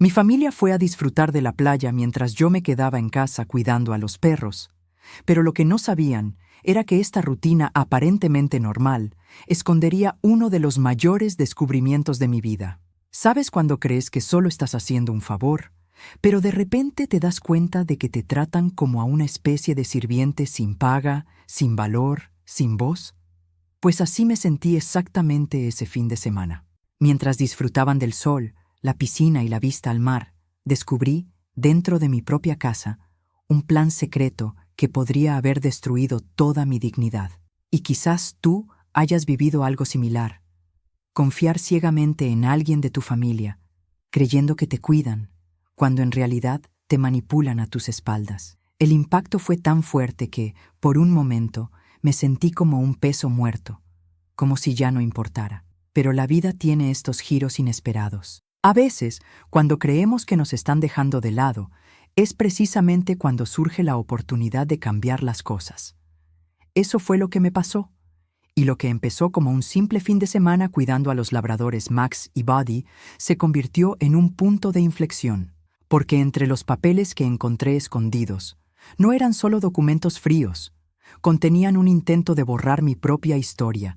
Mi familia fue a disfrutar de la playa mientras yo me quedaba en casa cuidando a los perros. Pero lo que no sabían era que esta rutina aparentemente normal escondería uno de los mayores descubrimientos de mi vida. ¿Sabes cuando crees que solo estás haciendo un favor, pero de repente te das cuenta de que te tratan como a una especie de sirviente sin paga, sin valor, sin voz? Pues así me sentí exactamente ese fin de semana. Mientras disfrutaban del sol, la piscina y la vista al mar, descubrí, dentro de mi propia casa, un plan secreto que podría haber destruido toda mi dignidad. Y quizás tú hayas vivido algo similar. Confiar ciegamente en alguien de tu familia, creyendo que te cuidan, cuando en realidad te manipulan a tus espaldas. El impacto fue tan fuerte que, por un momento, me sentí como un peso muerto, como si ya no importara. Pero la vida tiene estos giros inesperados. A veces, cuando creemos que nos están dejando de lado, es precisamente cuando surge la oportunidad de cambiar las cosas. Eso fue lo que me pasó. Y lo que empezó como un simple fin de semana cuidando a los labradores Max y Buddy se convirtió en un punto de inflexión. Porque entre los papeles que encontré escondidos, no eran solo documentos fríos, contenían un intento de borrar mi propia historia.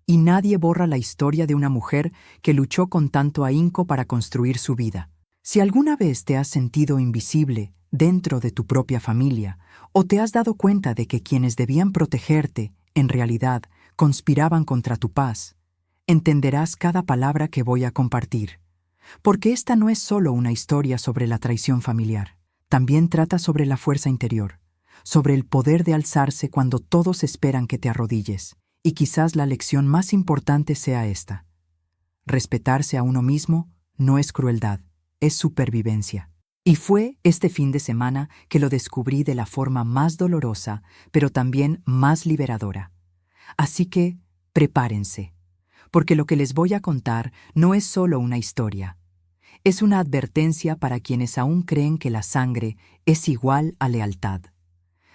Y nadie borra la historia de una mujer que luchó con tanto ahínco para construir su vida. Si alguna vez te has sentido invisible dentro de tu propia familia, o te has dado cuenta de que quienes debían protegerte, en realidad, conspiraban contra tu paz, entenderás cada palabra que voy a compartir. Porque esta no es solo una historia sobre la traición familiar. También trata sobre la fuerza interior, sobre el poder de alzarse cuando todos esperan que te arrodilles. Y quizás la lección más importante sea esta. Respetarse a uno mismo no es crueldad, es supervivencia. Y fue este fin de semana que lo descubrí de la forma más dolorosa, pero también más liberadora. Así que, prepárense, porque lo que les voy a contar no es solo una historia. Es una advertencia para quienes aún creen que la sangre es igual a lealtad.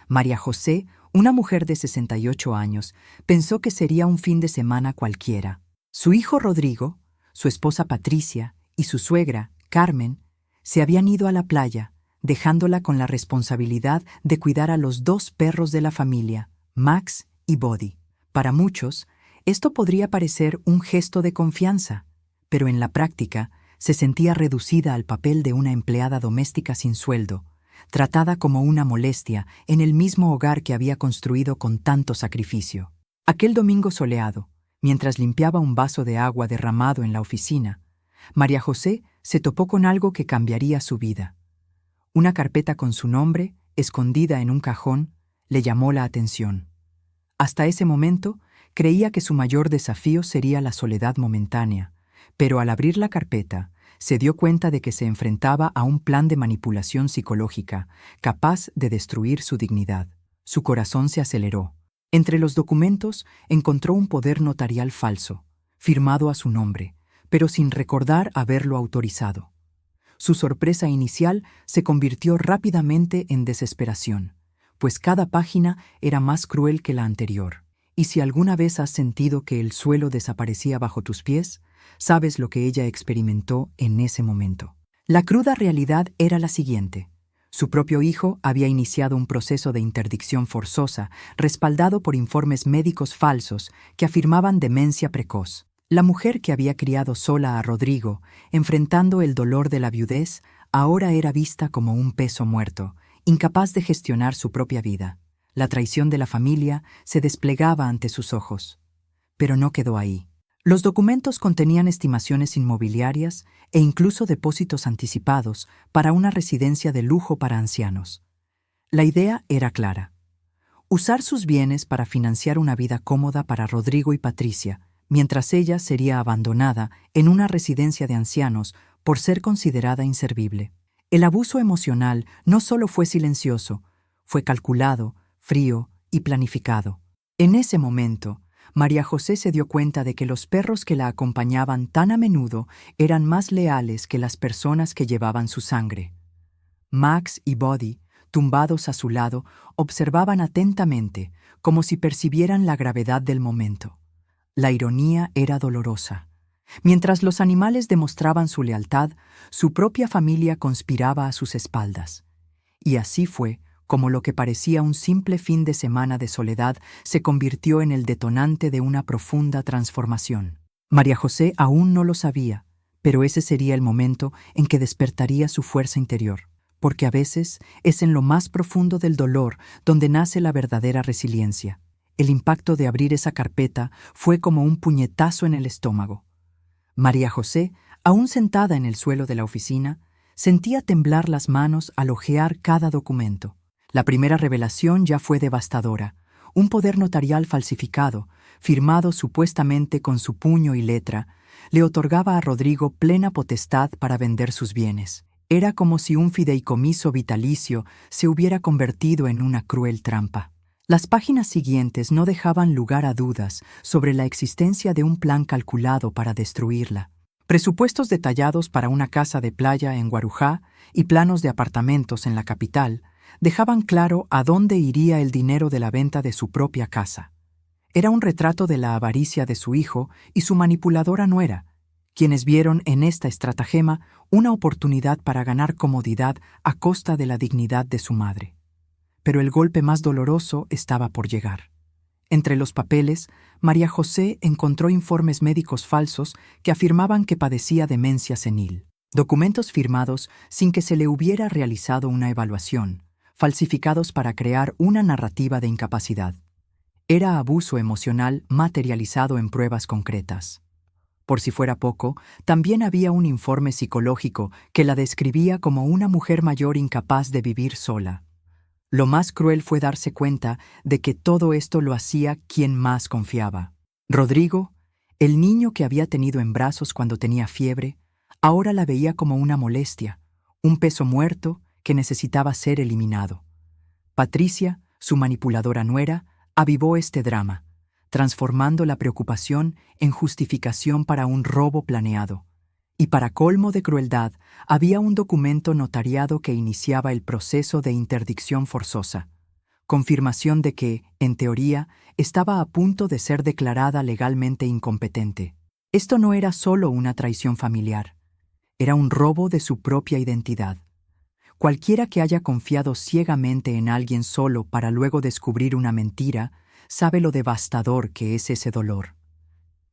María José, una mujer de 68 años, pensó que sería un fin de semana cualquiera. Su hijo Rodrigo, su esposa Patricia y su suegra, Carmen, se habían ido a la playa, dejándola con la responsabilidad de cuidar a los dos perros de la familia, Max y Buddy. Para muchos, esto podría parecer un gesto de confianza, pero en la práctica se sentía reducida al papel de una empleada doméstica sin sueldo, tratada como una molestia en el mismo hogar que había construido con tanto sacrificio. Aquel domingo soleado, mientras limpiaba un vaso de agua derramado en la oficina, María José se topó con algo que cambiaría su vida. Una carpeta con su nombre, escondida en un cajón, le llamó la atención. Hasta ese momento, creía que su mayor desafío sería la soledad momentánea, pero al abrir la carpeta, se dio cuenta de que se enfrentaba a un plan de manipulación psicológica capaz de destruir su dignidad. Su corazón se aceleró. Entre los documentos encontró un poder notarial falso, firmado a su nombre, pero sin recordar haberlo autorizado. Su sorpresa inicial se convirtió rápidamente en desesperación, pues cada página era más cruel que la anterior. Y si alguna vez has sentido que el suelo desaparecía bajo tus pies, sabes lo que ella experimentó en ese momento. La cruda realidad era la siguiente. Su propio hijo había iniciado un proceso de interdicción forzosa, respaldado por informes médicos falsos que afirmaban demencia precoz. La mujer que había criado sola a Rodrigo, enfrentando el dolor de la viudez, ahora era vista como un peso muerto, incapaz de gestionar su propia vida. La traición de la familia se desplegaba ante sus ojos. Pero no quedó ahí. Los documentos contenían estimaciones inmobiliarias e incluso depósitos anticipados para una residencia de lujo para ancianos. La idea era clara: usar sus bienes para financiar una vida cómoda para Rodrigo y Patricia, mientras ella sería abandonada en una residencia de ancianos por ser considerada inservible. El abuso emocional no solo fue silencioso, fue calculado, frío y planificado. En ese momento, María José se dio cuenta de que los perros que la acompañaban tan a menudo eran más leales que las personas que llevaban su sangre. Max y Buddy, tumbados a su lado, observaban atentamente, como si percibieran la gravedad del momento. La ironía era dolorosa. Mientras los animales demostraban su lealtad, su propia familia conspiraba a sus espaldas. Y así fue como lo que parecía un simple fin de semana de soledad se convirtió en el detonante de una profunda transformación. María José aún no lo sabía, pero ese sería el momento en que despertaría su fuerza interior, porque a veces es en lo más profundo del dolor donde nace la verdadera resiliencia. El impacto de abrir esa carpeta fue como un puñetazo en el estómago. María José, aún sentada en el suelo de la oficina, sentía temblar las manos al hojear cada documento. La primera revelación ya fue devastadora. Un poder notarial falsificado, firmado supuestamente con su puño y letra, le otorgaba a Rodrigo plena potestad para vender sus bienes. Era como si un fideicomiso vitalicio se hubiera convertido en una cruel trampa. Las páginas siguientes no dejaban lugar a dudas sobre la existencia de un plan calculado para destruirla. Presupuestos detallados para una casa de playa en Guarujá y planos de apartamentos en la capital dejaban claro a dónde iría el dinero de la venta de su propia casa. Era un retrato de la avaricia de su hijo y su manipuladora nuera, quienes vieron en esta estratagema una oportunidad para ganar comodidad a costa de la dignidad de su madre. Pero el golpe más doloroso estaba por llegar. Entre los papeles, María José encontró informes médicos falsos que afirmaban que padecía demencia senil. Documentos firmados sin que se le hubiera realizado una evaluación, falsificados para crear una narrativa de incapacidad. Era abuso emocional materializado en pruebas concretas. Por si fuera poco, también había un informe psicológico que la describía como una mujer mayor incapaz de vivir sola. Lo más cruel fue darse cuenta de que todo esto lo hacía quien más confiaba. Rodrigo, el niño que había tenido en brazos cuando tenía fiebre, ahora la veía como una molestia, un peso muerto que necesitaba ser eliminado. Patricia, su manipuladora nuera, avivó este drama, transformando la preocupación en justificación para un robo planeado. Y para colmo de crueldad, había un documento notariado que iniciaba el proceso de interdicción forzosa, confirmación de que, en teoría, estaba a punto de ser declarada legalmente incompetente. Esto no era solo una traición familiar, era un robo de su propia identidad. Cualquiera que haya confiado ciegamente en alguien solo para luego descubrir una mentira, sabe lo devastador que es ese dolor.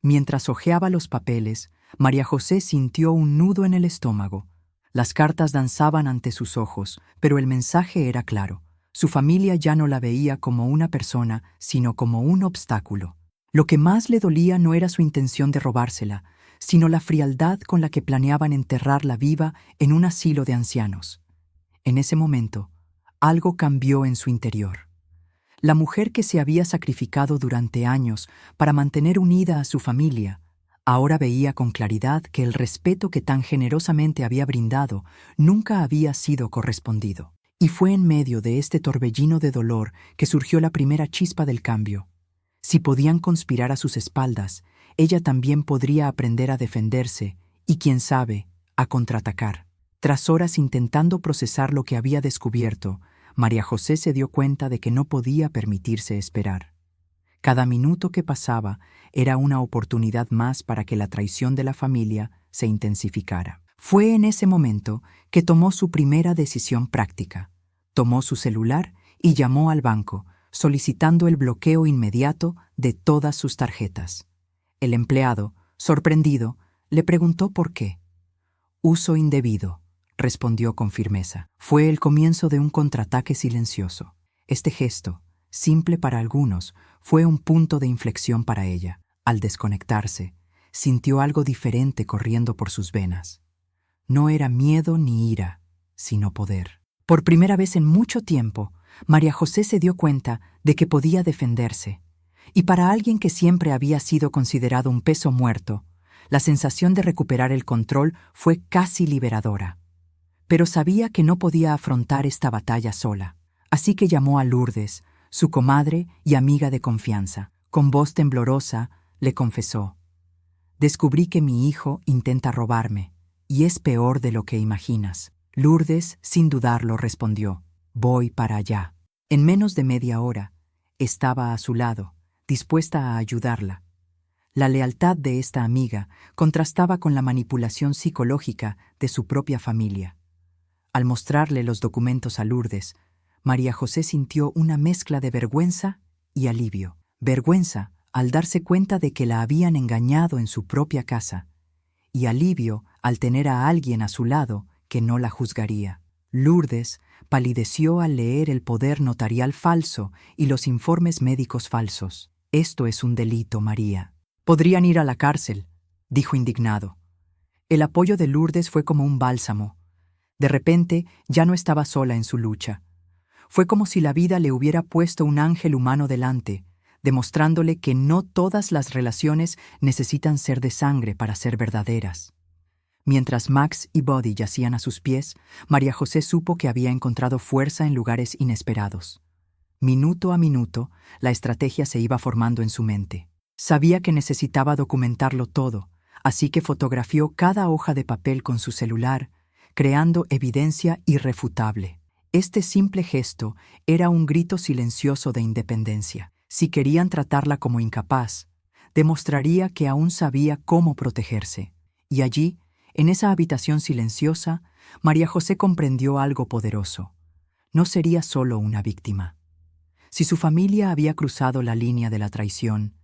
Mientras hojeaba los papeles, María José sintió un nudo en el estómago. Las cartas danzaban ante sus ojos, pero el mensaje era claro. Su familia ya no la veía como una persona, sino como un obstáculo. Lo que más le dolía no era su intención de robársela, sino la frialdad con la que planeaban enterrarla viva en un asilo de ancianos. En ese momento, algo cambió en su interior. La mujer que se había sacrificado durante años para mantener unida a su familia, ahora veía con claridad que el respeto que tan generosamente había brindado nunca había sido correspondido. Y fue en medio de este torbellino de dolor que surgió la primera chispa del cambio. Si podían conspirar a sus espaldas, ella también podría aprender a defenderse y, quién sabe, a contraatacar. Tras horas intentando procesar lo que había descubierto, María José se dio cuenta de que no podía permitirse esperar. Cada minuto que pasaba era una oportunidad más para que la traición de la familia se intensificara. Fue en ese momento que tomó su primera decisión práctica. Tomó su celular y llamó al banco, solicitando el bloqueo inmediato de todas sus tarjetas. El empleado, sorprendido, le preguntó por qué. «Uso indebido», respondió con firmeza. Fue el comienzo de un contraataque silencioso. Este gesto, simple para algunos, fue un punto de inflexión para ella. Al desconectarse, sintió algo diferente corriendo por sus venas. No era miedo ni ira, sino poder. Por primera vez en mucho tiempo, María José se dio cuenta de que podía defenderse. Y para alguien que siempre había sido considerado un peso muerto, la sensación de recuperar el control fue casi liberadora. Pero sabía que no podía afrontar esta batalla sola, así que llamó a Lourdes, su comadre y amiga de confianza. Con voz temblorosa, le confesó: «Descubrí que mi hijo intenta robarme, y es peor de lo que imaginas». Lourdes, sin dudarlo, respondió: «Voy para allá». En menos de media hora, estaba a su lado, dispuesta a ayudarla. La lealtad de esta amiga contrastaba con la manipulación psicológica de su propia familia. Al mostrarle los documentos a Lourdes, María José sintió una mezcla de vergüenza y alivio. Vergüenza al darse cuenta de que la habían engañado en su propia casa, y alivio al tener a alguien a su lado que no la juzgaría. Lourdes palideció al leer el poder notarial falso y los informes médicos falsos. «Esto es un delito, María. Podrían ir a la cárcel», dijo indignado. El apoyo de Lourdes fue como un bálsamo. De repente ya no estaba sola en su lucha. Fue como si la vida le hubiera puesto un ángel humano delante, demostrándole que no todas las relaciones necesitan ser de sangre para ser verdaderas. Mientras Max y Buddy yacían a sus pies, María José supo que había encontrado fuerza en lugares inesperados. Minuto a minuto, la estrategia se iba formando en su mente. Sabía que necesitaba documentarlo todo, así que fotografió cada hoja de papel con su celular, creando evidencia irrefutable. Este simple gesto era un grito silencioso de independencia. Si querían tratarla como incapaz, demostraría que aún sabía cómo protegerse. Y allí, en esa habitación silenciosa, María José comprendió algo poderoso. No sería solo una víctima. Si su familia había cruzado la línea de la traición,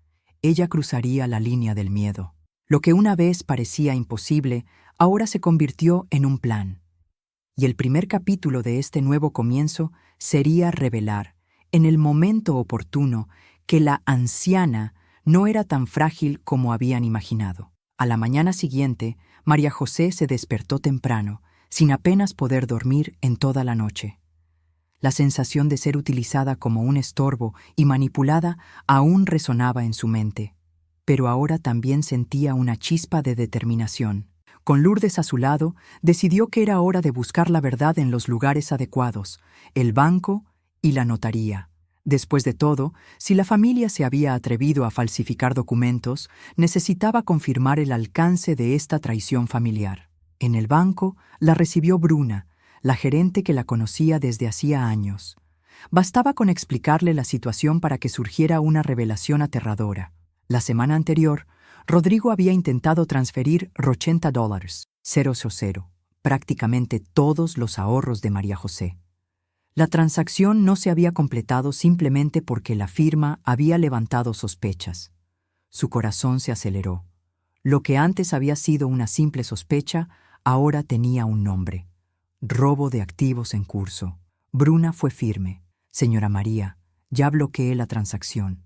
ella cruzaría la línea del miedo. Lo que una vez parecía imposible, ahora se convirtió en un plan. Y el primer capítulo de este nuevo comienzo sería revelar, en el momento oportuno, que la anciana no era tan frágil como habían imaginado. A la mañana siguiente, María José se despertó temprano, sin apenas poder dormir en toda la noche. La sensación de ser utilizada como un estorbo y manipulada aún resonaba en su mente, pero ahora también sentía una chispa de determinación. Con Lourdes a su lado, decidió que era hora de buscar la verdad en los lugares adecuados, el banco y la notaría. Después de todo, si la familia se había atrevido a falsificar documentos, necesitaba confirmar el alcance de esta traición familiar. En el banco la recibió Bruna, la gerente que la conocía desde hacía años. Bastaba con explicarle la situación para que surgiera una revelación aterradora. La semana anterior, Rodrigo había intentado transferir $80, 000, prácticamente todos los ahorros de María José. La transacción no se había completado simplemente porque la firma había levantado sospechas. Su corazón se aceleró. Lo que antes había sido una simple sospecha, ahora tenía un nombre: robo de activos en curso. Bruna fue firme. «Señora María, ya bloqueé la transacción.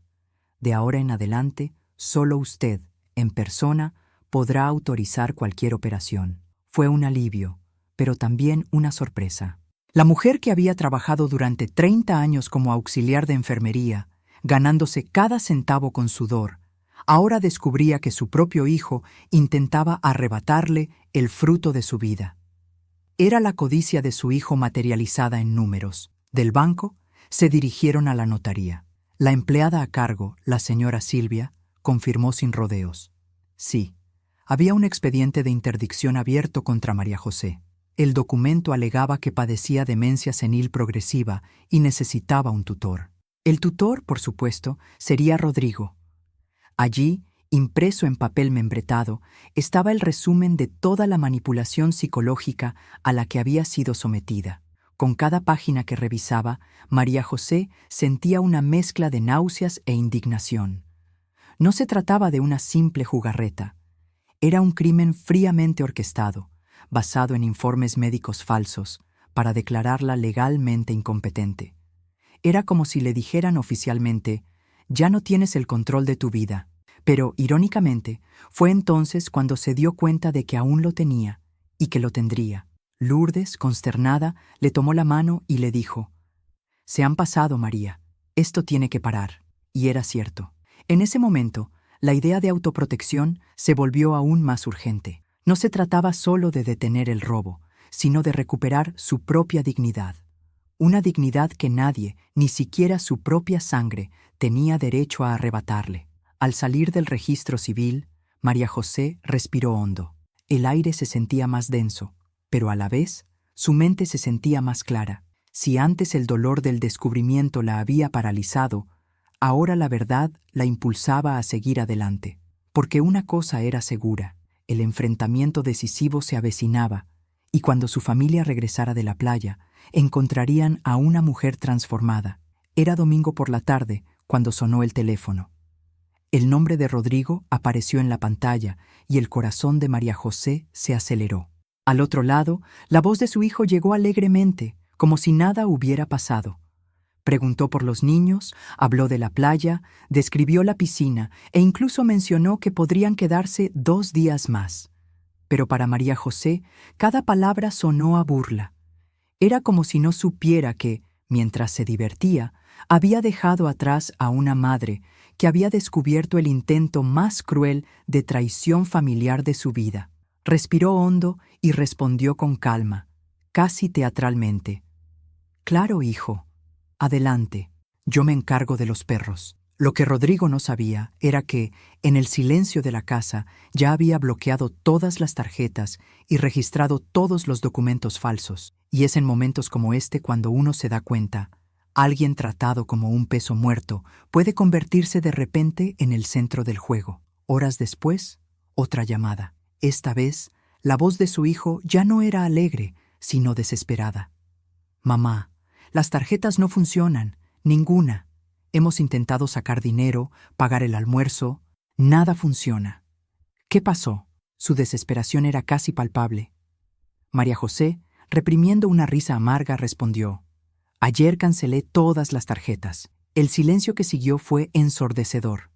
De ahora en adelante, solo usted, en persona, podrá autorizar cualquier operación». Fue un alivio, pero también una sorpresa. La mujer que había trabajado durante 30 años como auxiliar de enfermería, ganándose cada centavo con sudor, ahora descubría que su propio hijo intentaba arrebatarle el fruto de su vida. Era la codicia de su hijo materializada en números. Del banco se dirigieron a la notaría. La empleada a cargo, la señora Silvia, confirmó sin rodeos. Sí, había un expediente de interdicción abierto contra María José. El documento alegaba que padecía demencia senil progresiva y necesitaba un tutor. El tutor, por supuesto, sería Rodrigo. Allí, impreso en papel membretado, estaba el resumen de toda la manipulación psicológica a la que había sido sometida. Con cada página que revisaba, María José sentía una mezcla de náuseas e indignación. No se trataba de una simple jugarreta. Era un crimen fríamente orquestado, basado en informes médicos falsos, para declararla legalmente incompetente. Era como si le dijeran oficialmente: «Ya no tienes el control de tu vida». Pero, irónicamente, fue entonces cuando se dio cuenta de que aún lo tenía y que lo tendría. Lourdes, consternada, le tomó la mano y le dijo: «Se han pasado, María. Esto tiene que parar». Y era cierto. En ese momento, la idea de autoprotección se volvió aún más urgente. No se trataba solo de detener el robo, sino de recuperar su propia dignidad. Una dignidad que nadie, ni siquiera su propia sangre, tenía derecho a arrebatarle. Al salir del registro civil, María José respiró hondo. El aire se sentía más denso, pero a la vez, su mente se sentía más clara. Si antes el dolor del descubrimiento la había paralizado, ahora la verdad la impulsaba a seguir adelante. porque una cosa era segura: el enfrentamiento decisivo se avecinaba, y cuando su familia regresara de la playa, encontrarían a una mujer transformada. Era domingo por la tarde cuando sonó el teléfono. El nombre de Rodrigo apareció en la pantalla y el corazón de María José se aceleró. Al otro lado, la voz de su hijo llegó alegremente, como si nada hubiera pasado. Preguntó por los niños, habló de la playa, describió la piscina e incluso mencionó que podrían quedarse 2 días más. Pero para María José, cada palabra sonó a burla. Era como si no supiera que, mientras se divertía, había dejado atrás a una madre que había descubierto el intento más cruel de traición familiar de su vida. Respiró hondo y respondió con calma, casi teatralmente: «Claro, hijo. Adelante, yo me encargo de los perros». Lo que Rodrigo no sabía era que, en el silencio de la casa, ya había bloqueado todas las tarjetas y registrado todos los documentos falsos. Y es en momentos como este cuando uno se da cuenta: alguien tratado como un peso muerto puede convertirse de repente en el centro del juego. Horas después, otra llamada. Esta vez, la voz de su hijo ya no era alegre, sino desesperada. «Mamá, las tarjetas no funcionan, ninguna. Hemos intentado sacar dinero, pagar el almuerzo. Nada funciona». ¿Qué pasó? Su desesperación era casi palpable. María José, reprimiendo una risa amarga, respondió: «Ayer cancelé todas las tarjetas». El silencio que siguió fue ensordecedor.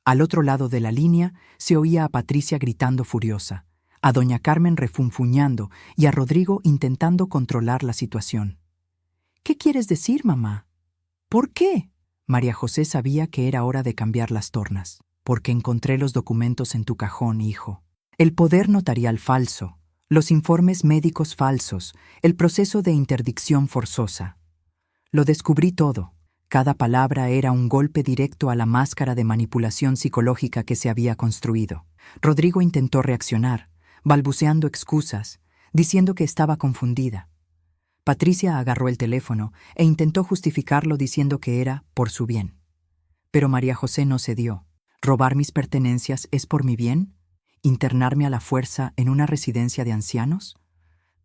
Al otro lado de la línea se oía a Patricia gritando furiosa, a doña Carmen refunfuñando y a Rodrigo intentando controlar la situación. «¿Qué quieres decir, mamá? ¿Por qué?» María José sabía que era hora de cambiar las tornas. «Porque encontré los documentos en tu cajón, hijo. El poder notarial falso, los informes médicos falsos, el proceso de interdicción forzosa. Lo descubrí todo». Cada palabra era un golpe directo a la máscara de manipulación psicológica que se había construido. Rodrigo intentó reaccionar, balbuceando excusas, diciendo que estaba confundida. Patricia agarró el teléfono e intentó justificarlo diciendo que era por su bien. Pero María José no cedió. ¿Robar mis pertenencias es por mi bien? ¿Internarme a la fuerza en una residencia de ancianos?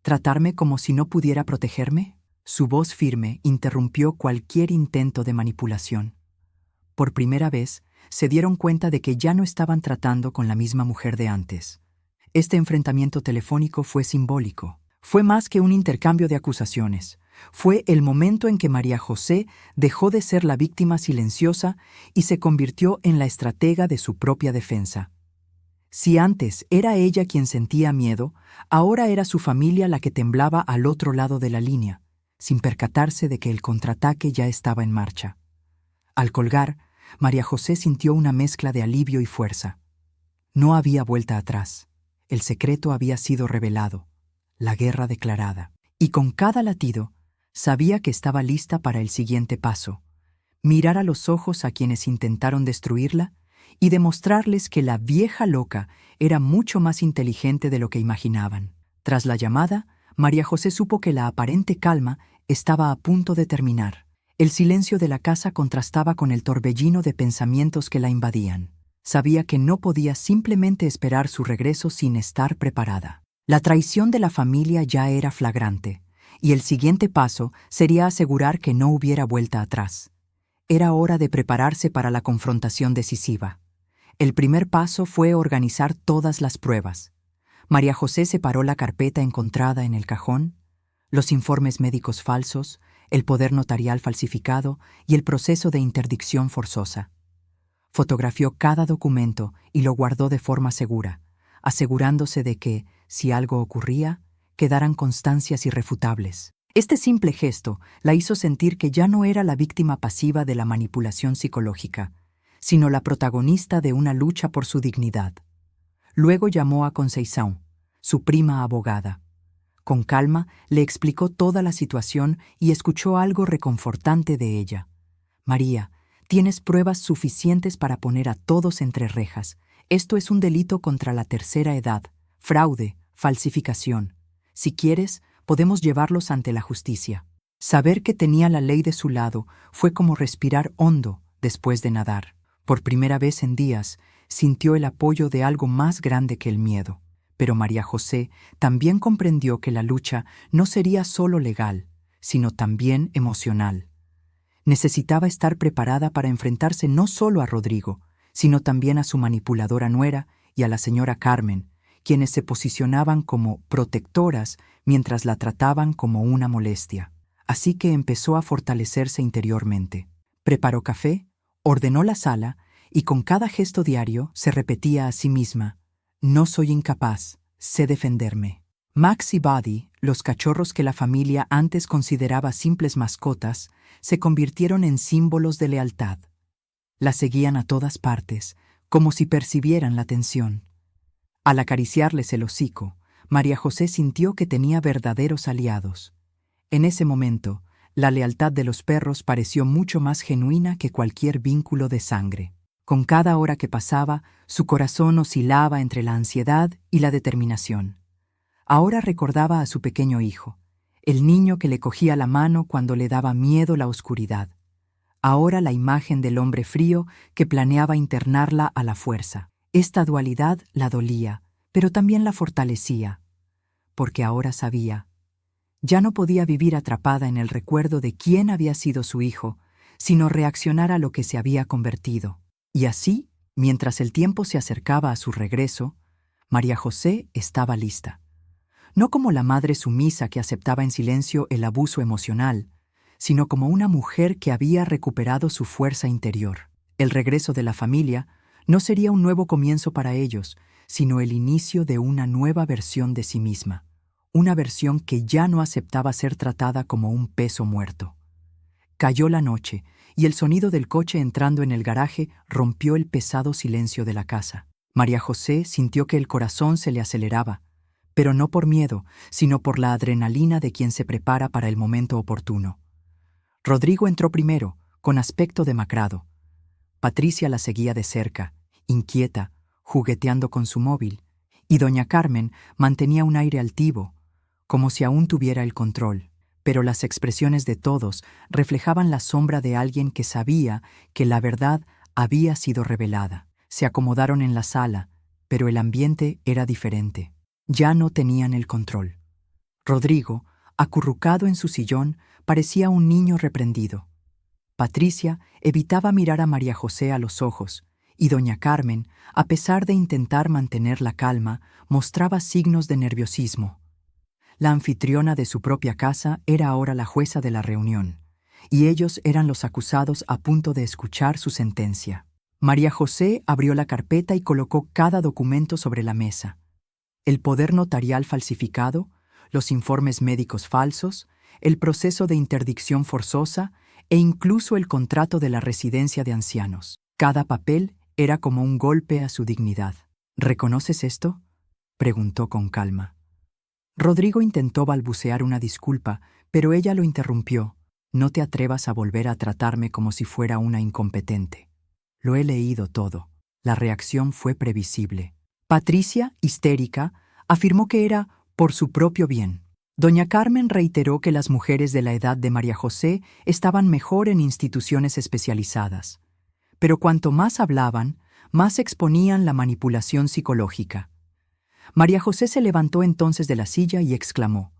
¿Tratarme como si no pudiera protegerme? Su voz firme interrumpió cualquier intento de manipulación. Por primera vez, se dieron cuenta de que ya no estaban tratando con la misma mujer de antes. Este enfrentamiento telefónico fue simbólico. Fue más que un intercambio de acusaciones. Fue el momento en que María José dejó de ser la víctima silenciosa y se convirtió en la estratega de su propia defensa. Si antes era ella quien sentía miedo, ahora era su familia la que temblaba al otro lado de la línea, sin percatarse de que el contraataque ya estaba en marcha. Al colgar, María José sintió una mezcla de alivio y fuerza. No había vuelta atrás. El secreto había sido revelado, la guerra declarada. Y con cada latido, sabía que estaba lista para el siguiente paso: mirar a los ojos a quienes intentaron destruirla y demostrarles que la vieja loca era mucho más inteligente de lo que imaginaban. Tras la llamada, María José supo que la aparente calma estaba a punto de terminar. El silencio de la casa contrastaba con el torbellino de pensamientos que la invadían. Sabía que no podía simplemente esperar su regreso sin estar preparada. La traición de la familia ya era flagrante, y el siguiente paso sería asegurar que no hubiera vuelta atrás. Era hora de prepararse para la confrontación decisiva. El primer paso fue organizar todas las pruebas. María José separó la carpeta encontrada en el cajón, los informes médicos falsos, el poder notarial falsificado y el proceso de interdicción forzosa. Fotografió cada documento y lo guardó de forma segura, asegurándose de que, si algo ocurría, quedaran constancias irrefutables. Este simple gesto la hizo sentir que ya no era la víctima pasiva de la manipulación psicológica, sino la protagonista de una lucha por su dignidad. Luego llamó a Conceição, su prima abogada. Con calma le explicó toda la situación y escuchó algo reconfortante de ella. «María, tienes pruebas suficientes para poner a todos entre rejas. Esto es un delito contra la tercera edad, fraude, falsificación. Si quieres, podemos llevarlos ante la justicia». Saber que tenía la ley de su lado fue como respirar hondo después de nadar. Por primera vez en días, sintió el apoyo de algo más grande que el miedo. Pero María José también comprendió que la lucha no sería solo legal, sino también emocional. Necesitaba estar preparada para enfrentarse no solo a Rodrigo, sino también a su manipuladora nuera y a la señora Carmen, quienes se posicionaban como protectoras mientras la trataban como una molestia. Así que empezó a fortalecerse interiormente. Preparó café, ordenó la sala y con cada gesto diario se repetía a sí misma: no soy incapaz, sé defenderme. Max y Buddy, los cachorros que la familia antes consideraba simples mascotas, se convirtieron en símbolos de lealtad. La seguían a todas partes, como si percibieran la tensión. Al acariciarles el hocico, María José sintió que tenía verdaderos aliados. En ese momento, la lealtad de los perros pareció mucho más genuina que cualquier vínculo de sangre. Con cada hora que pasaba, su corazón oscilaba entre la ansiedad y la determinación. Ahora recordaba a su pequeño hijo, el niño que le cogía la mano cuando le daba miedo la oscuridad. Ahora la imagen del hombre frío que planeaba internarla a la fuerza. Esta dualidad la dolía, pero también la fortalecía, porque ahora sabía. Ya no podía vivir atrapada en el recuerdo de quién había sido su hijo, sino reaccionar a lo que se había convertido. Y así, mientras el tiempo se acercaba a su regreso, María José estaba lista. No como la madre sumisa que aceptaba en silencio el abuso emocional, sino como una mujer que había recuperado su fuerza interior. El regreso de la familia no sería un nuevo comienzo para ellos, sino el inicio de una nueva versión de sí misma, una versión que ya no aceptaba ser tratada como un peso muerto. Cayó la noche, y el sonido del coche entrando en el garaje rompió el pesado silencio de la casa. María José sintió que el corazón se le aceleraba, pero no por miedo, sino por la adrenalina de quien se prepara para el momento oportuno. Rodrigo entró primero, con aspecto demacrado. Patricia la seguía de cerca, inquieta, jugueteando con su móvil, y doña Carmen mantenía un aire altivo, como si aún tuviera el control. Pero las expresiones de todos reflejaban la sombra de alguien que sabía que la verdad había sido revelada. Se acomodaron en la sala, pero el ambiente era diferente. Ya no tenían el control. Rodrigo, acurrucado en su sillón, parecía un niño reprendido. Patricia evitaba mirar a María José a los ojos, y doña Carmen, a pesar de intentar mantener la calma, mostraba signos de nerviosismo. La anfitriona de su propia casa era ahora la jueza de la reunión, y ellos eran los acusados a punto de escuchar su sentencia. María José abrió la carpeta y colocó cada documento sobre la mesa. El poder notarial falsificado, los informes médicos falsos, el proceso de interdicción forzosa e incluso el contrato de la residencia de ancianos. Cada papel era como un golpe a su dignidad. ¿Reconoces esto?, preguntó con calma. Rodrigo intentó balbucear una disculpa, pero ella lo interrumpió. No te atrevas a volver a tratarme como si fuera una incompetente. Lo he leído todo. La reacción fue previsible. Patricia, histérica, afirmó que era por su propio bien. Doña Carmen reiteró que las mujeres de la edad de María José estaban mejor en instituciones especializadas. Pero cuanto más hablaban, más exponían la manipulación psicológica. María José se levantó entonces de la silla y exclamó: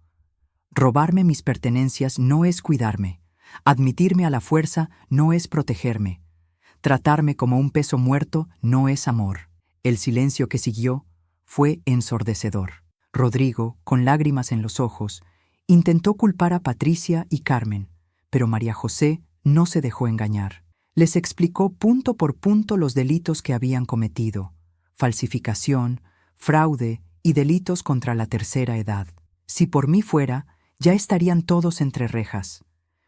«Robarme mis pertenencias no es cuidarme. Admitirme a la fuerza no es protegerme. Tratarme como un peso muerto no es amor». El silencio que siguió fue ensordecedor. Rodrigo, con lágrimas en los ojos, intentó culpar a Patricia y Carmen, pero María José no se dejó engañar. Les explicó punto por punto los delitos que habían cometido: falsificación, fraude y delitos contra la tercera edad. Si por mí fuera, ya estarían todos entre rejas.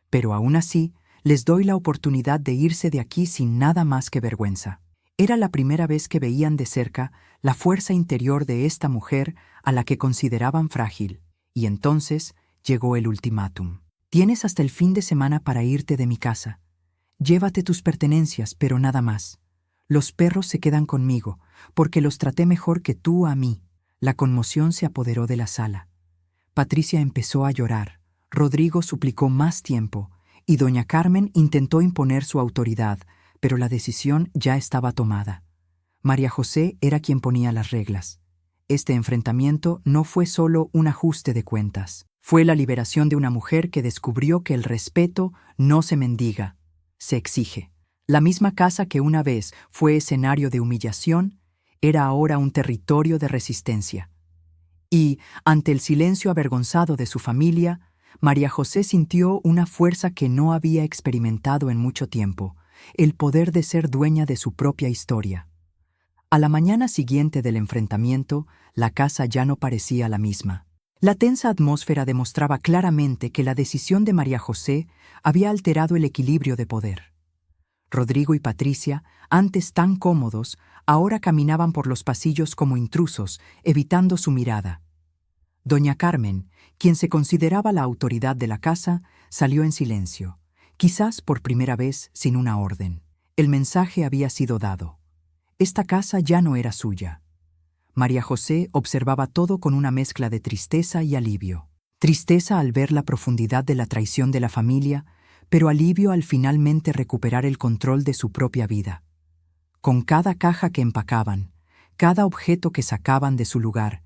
Pero aún así, les doy la oportunidad de irse de aquí sin nada más que vergüenza. Era la primera vez que veían de cerca la fuerza interior de esta mujer a la que consideraban frágil. Y entonces llegó el ultimátum. Tienes hasta el fin de semana para irte de mi casa. Llévate tus pertenencias, pero nada más. Los perros se quedan conmigo, porque los traté mejor que tú a mí. La conmoción se apoderó de la sala. Patricia empezó a llorar. Rodrigo suplicó más tiempo, y doña Carmen intentó imponer su autoridad, pero la decisión ya estaba tomada. María José era quien ponía las reglas. Este enfrentamiento no fue solo un ajuste de cuentas. Fue la liberación de una mujer que descubrió que el respeto no se mendiga, se exige. La misma casa que una vez fue escenario de humillación, era ahora un territorio de resistencia. Y, ante el silencio avergonzado de su familia, María José sintió una fuerza que no había experimentado en mucho tiempo, el poder de ser dueña de su propia historia. A la mañana siguiente del enfrentamiento, la casa ya no parecía la misma. La tensa atmósfera demostraba claramente que la decisión de María José había alterado el equilibrio de poder. Rodrigo y Patricia, antes tan cómodos, ahora caminaban por los pasillos como intrusos, evitando su mirada. Doña Carmen, quien se consideraba la autoridad de la casa, salió en silencio, quizás por primera vez sin una orden. El mensaje había sido dado. Esta casa ya no era suya. María José observaba todo con una mezcla de tristeza y alivio. Tristeza al ver la profundidad de la traición de la familia, pero alivio al finalmente recuperar el control de su propia vida. Con cada caja que empacaban, cada objeto que sacaban de su lugar,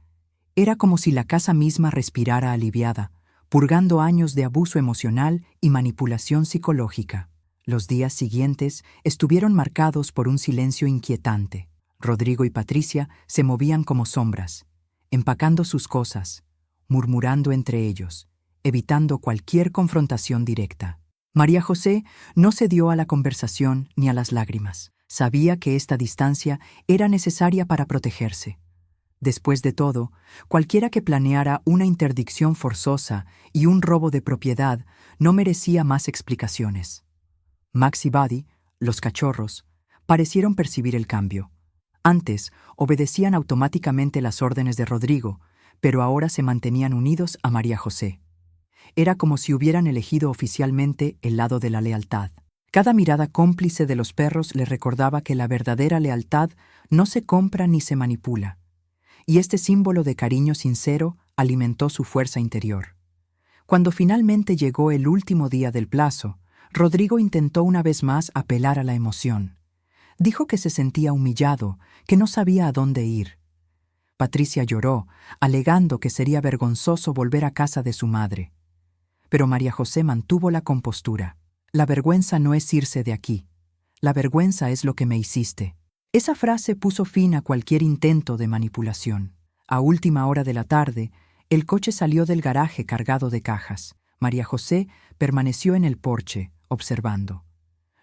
era como si la casa misma respirara aliviada, purgando años de abuso emocional y manipulación psicológica. Los días siguientes estuvieron marcados por un silencio inquietante. Rodrigo y Patricia se movían como sombras, empacando sus cosas, murmurando entre ellos, evitando cualquier confrontación directa. María José no cedió a la conversación ni a las lágrimas. Sabía que esta distancia era necesaria para protegerse. Después de todo, cualquiera que planeara una interdicción forzosa y un robo de propiedad no merecía más explicaciones. Max y Buddy, los cachorros, parecieron percibir el cambio. Antes obedecían automáticamente las órdenes de Rodrigo, pero ahora se mantenían unidos a María José. Era como si hubieran elegido oficialmente el lado de la lealtad. Cada mirada cómplice de los perros le recordaba que la verdadera lealtad no se compra ni se manipula, y este símbolo de cariño sincero alimentó su fuerza interior. Cuando finalmente llegó el último día del plazo, Rodrigo intentó una vez más apelar a la emoción. Dijo que se sentía humillado, que no sabía a dónde ir. Patricia lloró, alegando que sería vergonzoso volver a casa de su madre. Pero María José mantuvo la compostura. La vergüenza no es irse de aquí. La vergüenza es lo que me hiciste. Esa frase puso fin a cualquier intento de manipulación. A última hora de la tarde, el coche salió del garaje cargado de cajas. María José permaneció en el porche, observando.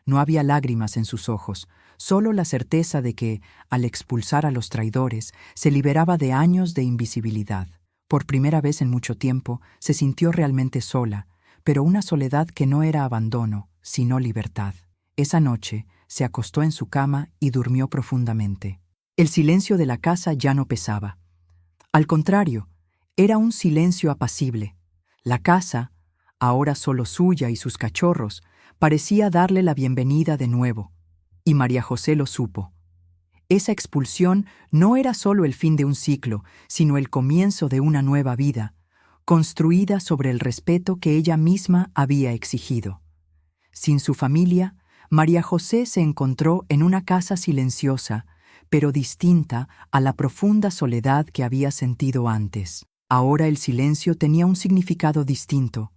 No había lágrimas en sus ojos, solo la certeza de que, al expulsar a los traidores, se liberaba de años de invisibilidad. Por primera vez en mucho tiempo, se sintió realmente sola, pero una soledad que no era abandono, sino libertad. Esa noche, se acostó en su cama y durmió profundamente. El silencio de la casa ya no pesaba. Al contrario, era un silencio apacible. La casa, ahora solo suya y sus cachorros, parecía darle la bienvenida de nuevo. Y María José lo supo. Esa expulsión no era solo el fin de un ciclo, sino el comienzo de una nueva vida, construida sobre el respeto que ella misma había exigido. Sin su familia, María José se encontró en una casa silenciosa, pero distinta a la profunda soledad que había sentido antes. Ahora el silencio tenía un significado distinto.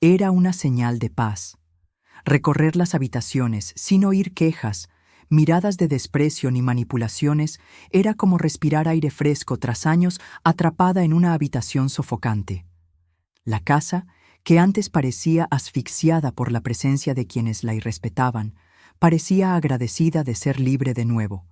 Era una señal de paz. Recorrer las habitaciones sin oír quejas, miradas de desprecio ni manipulaciones, era como respirar aire fresco tras años atrapada en una habitación sofocante. La casa, que antes parecía asfixiada por la presencia de quienes la irrespetaban, parecía agradecida de ser libre de nuevo.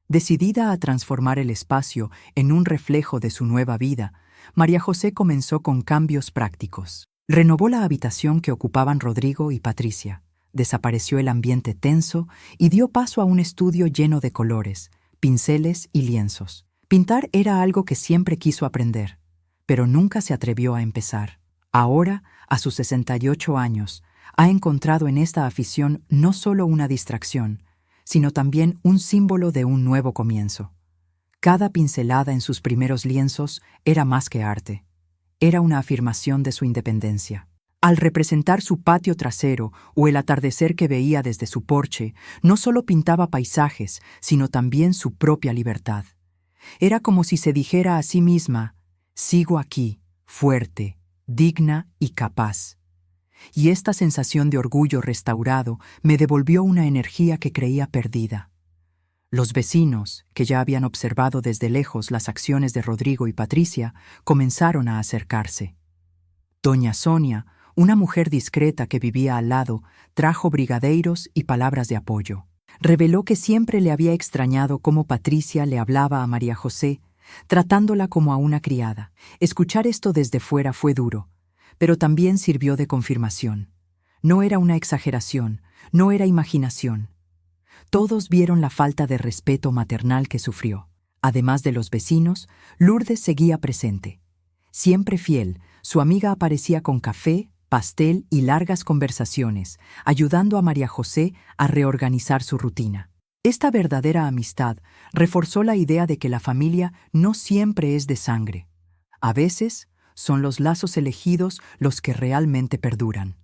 Decidida a transformar el espacio en un reflejo de su nueva vida, María José comenzó con cambios prácticos. Renovó la habitación que ocupaban Rodrigo y Patricia, desapareció el ambiente tenso y dio paso a un estudio lleno de colores, pinceles y lienzos. Pintar era algo que siempre quiso aprender, pero nunca se atrevió a empezar. Ahora, a sus 68 años, ha encontrado en esta afición no solo una distracción, sino también un símbolo de un nuevo comienzo. Cada pincelada en sus primeros lienzos era más que arte. Era una afirmación de su independencia. Al representar su patio trasero o el atardecer que veía desde su porche, no solo pintaba paisajes, sino también su propia libertad. Era como si se dijera a sí misma: sigo aquí, fuerte, digna y capaz. Y esta sensación de orgullo restaurado me devolvió una energía que creía perdida. Los vecinos, que ya habían observado desde lejos las acciones de Rodrigo y Patricia, comenzaron a acercarse. Doña Sonia, una mujer discreta que vivía al lado, trajo brigadeiros y palabras de apoyo. Reveló que siempre le había extrañado cómo Patricia le hablaba a María José, tratándola como a una criada. Escuchar esto desde fuera fue duro, pero también sirvió de confirmación. No era una exageración, no era imaginación. Todos vieron la falta de respeto maternal que sufrió. Además de los vecinos, Lourdes seguía presente. Siempre fiel, su amiga aparecía con café, pastel y largas conversaciones, ayudando a María José a reorganizar su rutina. Esta verdadera amistad reforzó la idea de que la familia no siempre es de sangre. A veces, son los lazos elegidos los que realmente perduran.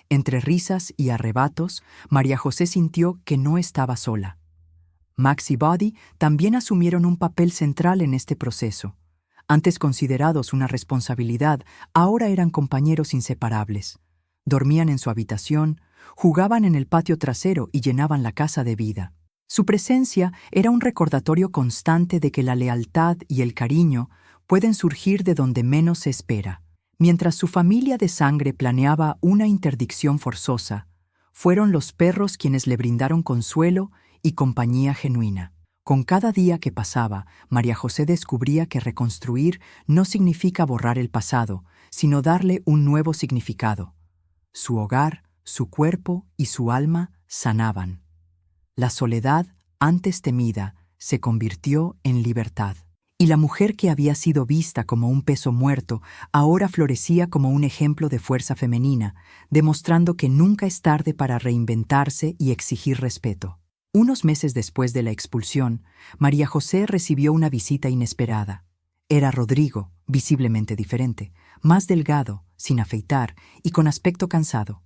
Entre risas y arrebatos, María José sintió que no estaba sola. Max y Buddy también asumieron un papel central en este proceso. Antes considerados una responsabilidad, ahora eran compañeros inseparables. Dormían en su habitación, jugaban en el patio trasero y llenaban la casa de vida. Su presencia era un recordatorio constante de que la lealtad y el cariño pueden surgir de donde menos se espera. Mientras su familia de sangre planeaba una interdicción forzosa, fueron los perros quienes le brindaron consuelo y compañía genuina. Con cada día que pasaba, María José descubría que reconstruir no significa borrar el pasado, sino darle un nuevo significado. Su hogar, su cuerpo y su alma sanaban. La soledad, antes temida, se convirtió en libertad. Y la mujer que había sido vista como un peso muerto, ahora florecía como un ejemplo de fuerza femenina, demostrando que nunca es tarde para reinventarse y exigir respeto. Unos meses después de la expulsión, María José recibió una visita inesperada. Era Rodrigo, visiblemente diferente, más delgado, sin afeitar y con aspecto cansado.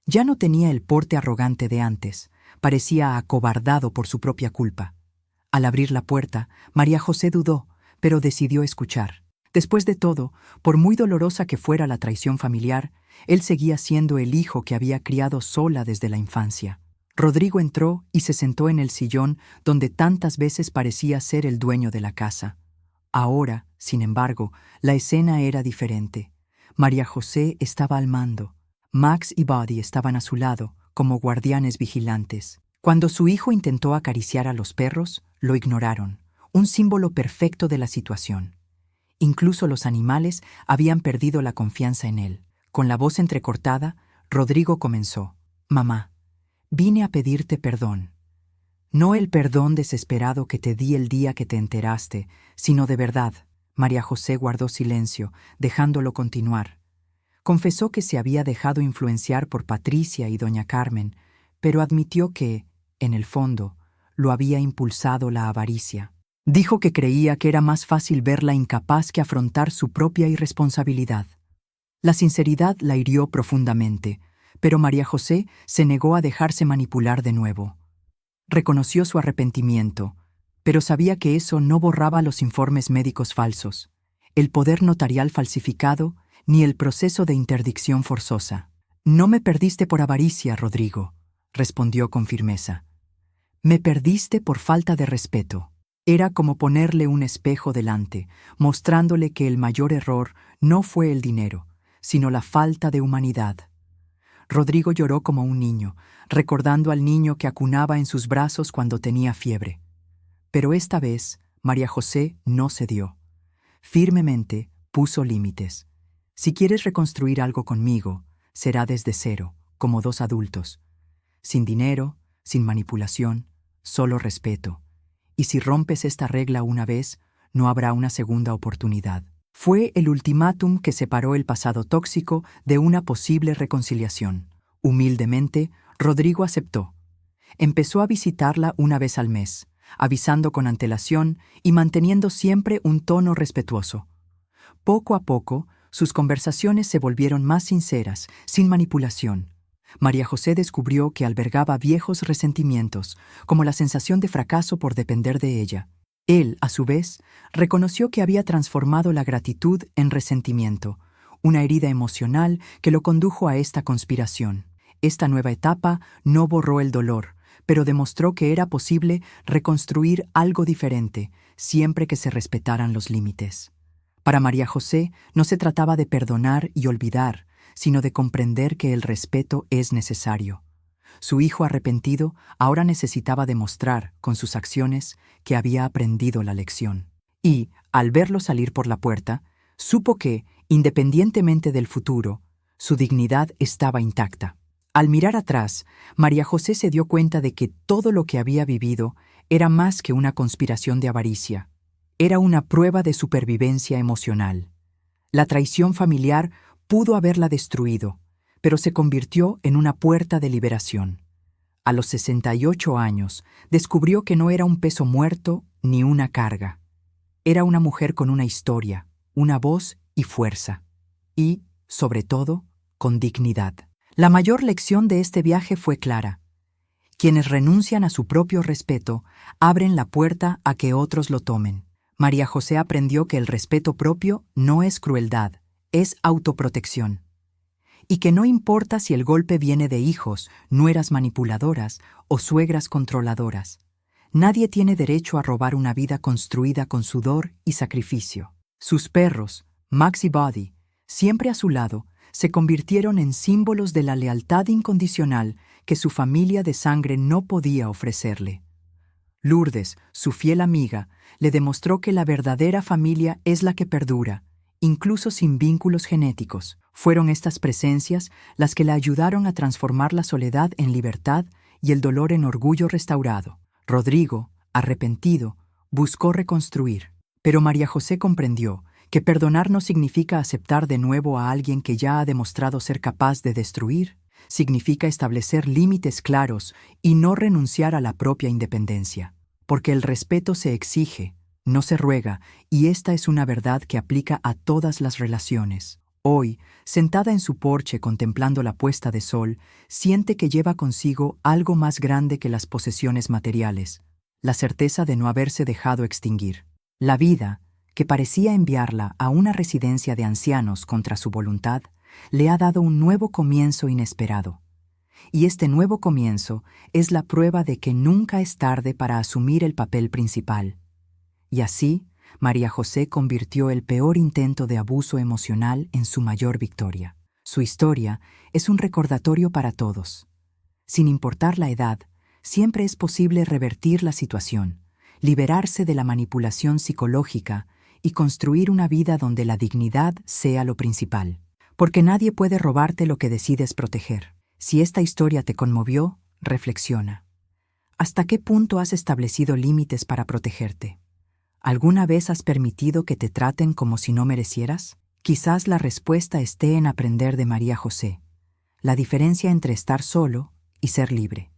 Ya no tenía el porte arrogante de antes, parecía acobardado por su propia culpa. Al abrir la puerta, María José dudó, pero decidió escuchar. Después de todo, por muy dolorosa que fuera la traición familiar, él seguía siendo el hijo que había criado sola desde la infancia. Rodrigo entró y se sentó en el sillón donde tantas veces parecía ser el dueño de la casa. Ahora, sin embargo, la escena era diferente. María José estaba al mando. Max y Buddy estaban a su lado, como guardianes vigilantes. Cuando su hijo intentó acariciar a los perros, lo ignoraron, un símbolo perfecto de la situación. Incluso los animales habían perdido la confianza en él. Con la voz entrecortada, Rodrigo comenzó: «Mamá, vine a pedirte perdón. No el perdón desesperado que te di el día que te enteraste, sino de verdad». María José guardó silencio, dejándolo continuar. Confesó que se había dejado influenciar por Patricia y doña Carmen, pero admitió que, en el fondo, lo había impulsado la avaricia. Dijo que creía que era más fácil verla incapaz que afrontar su propia irresponsabilidad. La sinceridad la hirió profundamente, pero María José se negó a dejarse manipular de nuevo. Reconoció su arrepentimiento, pero sabía que eso no borraba los informes médicos falsos, el poder notarial falsificado, ni el proceso de interdicción forzosa. «No me perdiste por avaricia, Rodrigo», respondió con firmeza. «Me perdiste por falta de respeto». Era como ponerle un espejo delante, mostrándole que el mayor error no fue el dinero, sino la falta de humanidad. Rodrigo lloró como un niño, recordando al niño que acunaba en sus brazos cuando tenía fiebre. Pero esta vez, María José no cedió. Firmemente puso límites. «Si quieres reconstruir algo conmigo, será desde cero, como dos adultos. Sin dinero, sin manipulación, solo respeto. Y si rompes esta regla una vez, no habrá una segunda oportunidad». Fue el ultimátum que separó el pasado tóxico de una posible reconciliación. Humildemente, Rodrigo aceptó. Empezó a visitarla una vez al mes, avisando con antelación y manteniendo siempre un tono respetuoso. Poco a poco, sus conversaciones se volvieron más sinceras, sin manipulación. María José descubrió que albergaba viejos resentimientos, como la sensación de fracaso por depender de ella. Él, a su vez, reconoció que había transformado la gratitud en resentimiento, una herida emocional que lo condujo a esta conspiración. Esta nueva etapa no borró el dolor, pero demostró que era posible reconstruir algo diferente, siempre que se respetaran los límites. Para María José no se trataba de perdonar y olvidar, sino de comprender que el respeto es necesario. Su hijo arrepentido ahora necesitaba demostrar, con sus acciones, que había aprendido la lección. Y, al verlo salir por la puerta, supo que, independientemente del futuro, su dignidad estaba intacta. Al mirar atrás, María José se dio cuenta de que todo lo que había vivido era más que una conspiración de avaricia. Era una prueba de supervivencia emocional. La traición familiar pudo haberla destruido, pero se convirtió en una puerta de liberación. A los 68 años, descubrió que no era un peso muerto ni una carga. Era una mujer con una historia, una voz y fuerza. Y, sobre todo, con dignidad. La mayor lección de este viaje fue clara. Quienes renuncian a su propio respeto abren la puerta a que otros lo tomen. María José aprendió que el respeto propio no es crueldad, es autoprotección. Y que no importa si el golpe viene de hijos, nueras manipuladoras o suegras controladoras. Nadie tiene derecho a robar una vida construida con sudor y sacrificio. Sus perros, Max y Buddy, siempre a su lado, se convirtieron en símbolos de la lealtad incondicional que su familia de sangre no podía ofrecerle. Lourdes, su fiel amiga, le demostró que la verdadera familia es la que perdura, incluso sin vínculos genéticos. Fueron estas presencias las que la ayudaron a transformar la soledad en libertad y el dolor en orgullo restaurado. Rodrigo, arrepentido, buscó reconstruir, pero María José comprendió que perdonar no significa aceptar de nuevo a alguien que ya ha demostrado ser capaz de destruir. Significa establecer límites claros y no renunciar a la propia independencia. Porque el respeto se exige, no se ruega, y esta es una verdad que aplica a todas las relaciones. Hoy, sentada en su porche contemplando la puesta de sol, siente que lleva consigo algo más grande que las posesiones materiales, la certeza de no haberse dejado extinguir. La vida, que parecía enviarla a una residencia de ancianos contra su voluntad, le ha dado un nuevo comienzo inesperado. Y este nuevo comienzo es la prueba de que nunca es tarde para asumir el papel principal. Y así, María José convirtió el peor intento de abuso emocional en su mayor victoria. Su historia es un recordatorio para todos. Sin importar la edad, siempre es posible revertir la situación, liberarse de la manipulación psicológica y construir una vida donde la dignidad sea lo principal. Porque nadie puede robarte lo que decides proteger. Si esta historia te conmovió, reflexiona. ¿Hasta qué punto has establecido límites para protegerte? ¿Alguna vez has permitido que te traten como si no merecieras? Quizás la respuesta esté en aprender de María José, la diferencia entre estar solo y ser libre.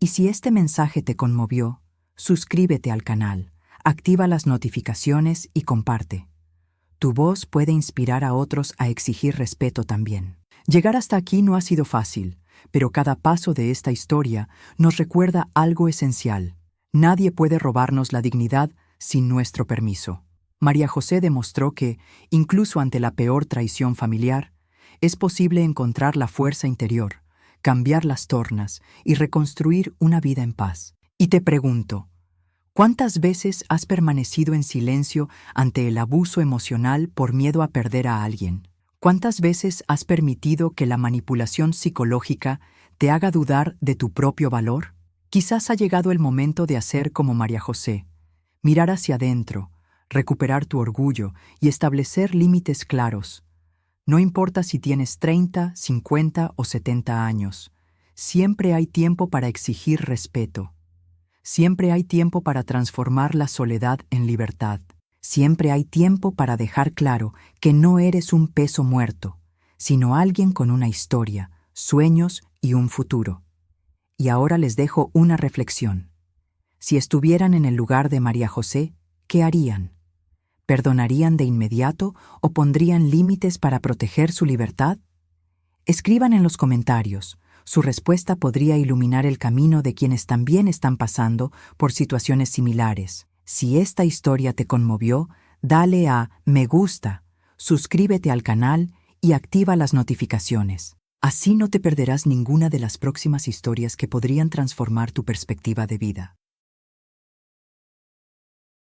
Y si este mensaje te conmovió, suscríbete al canal, activa las notificaciones y comparte. Tu voz puede inspirar a otros a exigir respeto también. Llegar hasta aquí no ha sido fácil, pero cada paso de esta historia nos recuerda algo esencial. Nadie puede robarnos la dignidad sin nuestro permiso. María José demostró que, incluso ante la peor traición familiar, es posible encontrar la fuerza interior, cambiar las tornas y reconstruir una vida en paz. Y te pregunto, ¿cuántas veces has permanecido en silencio ante el abuso emocional por miedo a perder a alguien? ¿Cuántas veces has permitido que la manipulación psicológica te haga dudar de tu propio valor? Quizás ha llegado el momento de hacer como María José, mirar hacia adentro, recuperar tu orgullo y establecer límites claros. No importa si tienes 30, 50 o 70 años, siempre hay tiempo para exigir respeto. Siempre hay tiempo para transformar la soledad en libertad. Siempre hay tiempo para dejar claro que no eres un peso muerto, sino alguien con una historia, sueños y un futuro. Y ahora les dejo una reflexión. Si estuvieran en el lugar de María José, ¿qué harían? ¿Perdonarían de inmediato o pondrían límites para proteger su libertad? Escriban en los comentarios. Su respuesta podría iluminar el camino de quienes también están pasando por situaciones similares. Si esta historia te conmovió, dale a me gusta, suscríbete al canal y activa las notificaciones. Así no te perderás ninguna de las próximas historias que podrían transformar tu perspectiva de vida.